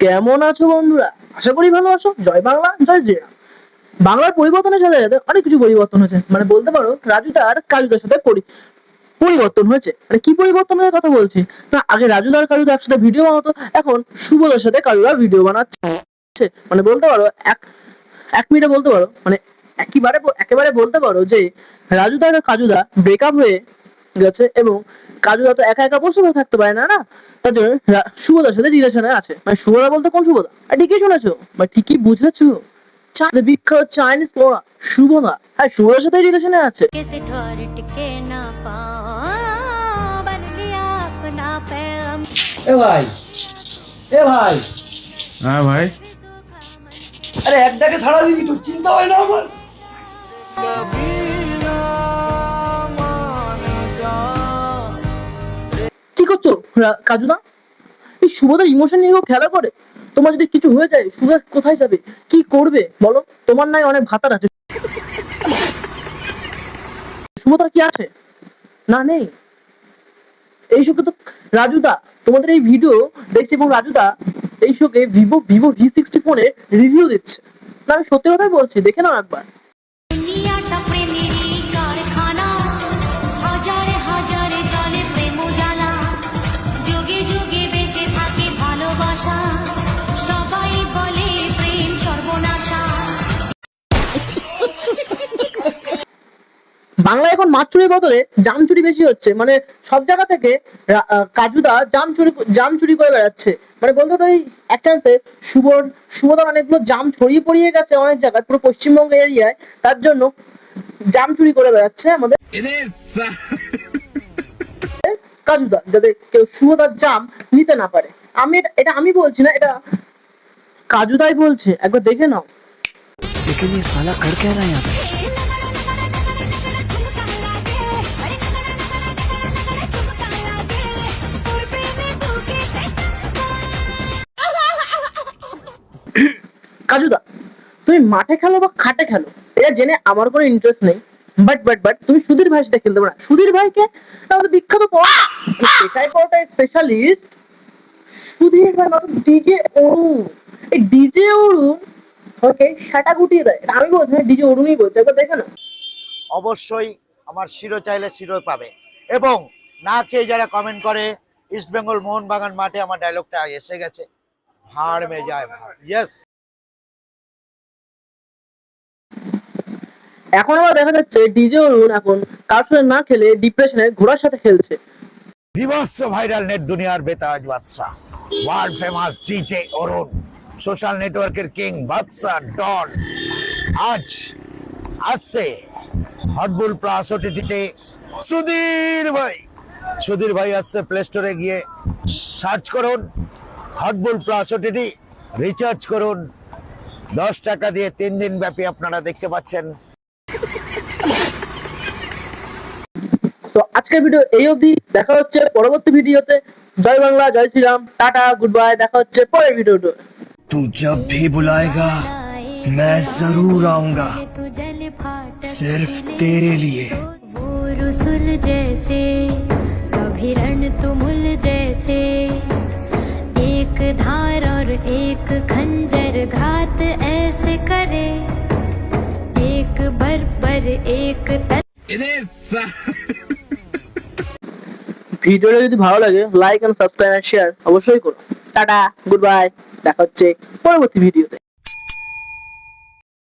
কেমন আছো বন্ধুরা? আশা করি ভালো আছো। জয় বাংলা, জয় শ্রীরাম। বাংলার পরিবর্তনের সাথে সাথে অনেক কিছু পরিবর্তন হয়েছে, মানে বলতে পারো রাজুদা আর কাজুদার সাথে পরিবর্তন হয়েছে। মানে কি পরিবর্তনের কথা বলছি না, আগে রাজুদা আর কাজুদা একসাথে ভিডিও বানাতো, এখন শুভদার সাথে কাজুদা ভিডিও বানাচ্ছে। মানে বলতে পারো এক মিনিটে বলতে পারো, মানে একেবারে বলতে পারো যে রাজুদা আর কাজুদা ব্রেকআপ হয়ে গেছে, এবং কাজুদা তো একা একা বসে থাকতে পারে না না, তার জন্য শুভদার সাথে রিলেশনে আছে। মানে শুভদা বলতে কোন শুভদা? ঠিকই শুনেছো বা ঠিকই বুঝেছো, বিখ্যাত চাইনিজ পড়া শুভদা। হ্যাঁ, শুভদার সাথে রিলেশনে আছে। এ ভাই, এ ভাই, হ্যাঁ ভাই, আরে এক ডাকে ছাড়া দিবি, তোর চিন্তা হয় না আমার? কি করছো কাজুদা? এই শুভদার ইমোশন নিয়ে খেলা করে। তোমার যদি কিছু হয়ে যায়, শুভদা কোথায় যাবে, কি করবে বলো? তোমার নাই অনেক ভাতার আছে, শুভদার কি আছে? না, নেই। এই শোকে তো রাজুদা তোমাদের এই ভিডিও দেখছে, এবং রাজুদা এই শোকে ভিভো V60 ফোনের রিভিউ দিচ্ছে। না, আমি সত্যি কথাই বলছি, দেখে নাও একবার। বাংলা এখন মাছ চুরির বদলে জাম চুরি বেশি হচ্ছে। মানে সব জায়গা থেকে কাজুদা জাম চুরি করে বেড়াচ্ছে। মানে বলতে পারো এই এক চান্সে শুভদার অনেকগুলো জাম ছড়িয়ে পড়িয়ে গেছে অনেক জায়গায়, পুরো পশ্চিমবঙ্গ এরিয়ায়। তার জন্য জাম চুরি করে বেড়াচ্ছে আমাদের কাজুদা, যাতে কেউ শুভদার জাম নিতে না পারে। আমি বলছি না, এটা কাজুদাই বলছে, একবার দেখে নাও। लेकिन ये साला कर क्या रहा है यहाँ पे? কাজুদা, তুমি মাঠে খেলো বা খাটে খেলো, এটা জেনে আমার কোনো ইন্টারেস্ট নেই। বাট তুমি সুধীর ভাইয়ের সাথে খেলতে পারো না। সুধীর ভাইকে আমাদের বিখ্যাত পড়া পেশায় পড়াটা স্পেশালিস্ট সুধীর ভাই, নতুন ডিজে অরুণ। এই ডিজে অরুণ ওকে সাটা গুটিয়ে দেয়। আমি বলছি ডিজে অরুণই বলছি, একবার দেখে না। অবশ্যই আমার শিরো চাইলে শিরো পাবে। এবং না খেয়ে যারা কমেন্ট করে ইস্ট বেঙ্গল মোহনবাগান মাঠে, আমার ডায়লগটা এসে গেছে, ভাড় মে যায় ভাড়। ইয়েস, এখন আবার দেখা যাচ্ছে ডিজে অরুণ এখন কার সাথে না খেলে ডিপ্রেশনে ঘোড়ার সাথে খেলছে। বিভৎস ভাইরাল নেট দুনিয়ার বেতাজ বাদশা, ওয়ার্ল্ড ফেমাস ডিজে অরুণ, সোশ্যাল নেটওয়ার্কের কিং বাদশা ডন আজ আসছে হটবুল প্লাস ওটিটিতে। সুধীর ভাই আসছে, প্লে স্টোরে গিয়ে সার্চ করুন হটবুল প্লাস ওটিটি, রিচার্জ করুন 10 টাকা দিয়ে 3 দিন ব্যাপী আপনারা দেখতে পাচ্ছেন। তো আজকের ভিডিও এই অবধি, দেখা হচ্ছে পরবর্তী ভিডিওতে। জয় বাংলা, জয় শ্রীরাম, টাটা, গুড বাই, দেখা হচ্ছে পরের ভিডিওতে। तू जब भी बुलाएगा मैं जरूर आऊंगा, सिर्फ तेरे लिए। वो रसुल जैसे कभी रण तुमुल जैसे, एक धार और एक खंजर घात ऐसे करे, एक बर्बर एक ভিডিওটা যদি ভালো লাগে, like and subscribe and share অবশ্যই করো। টাটা, গুড বাই, দেখা হচ্ছে পরবর্তী ভিডিওতে।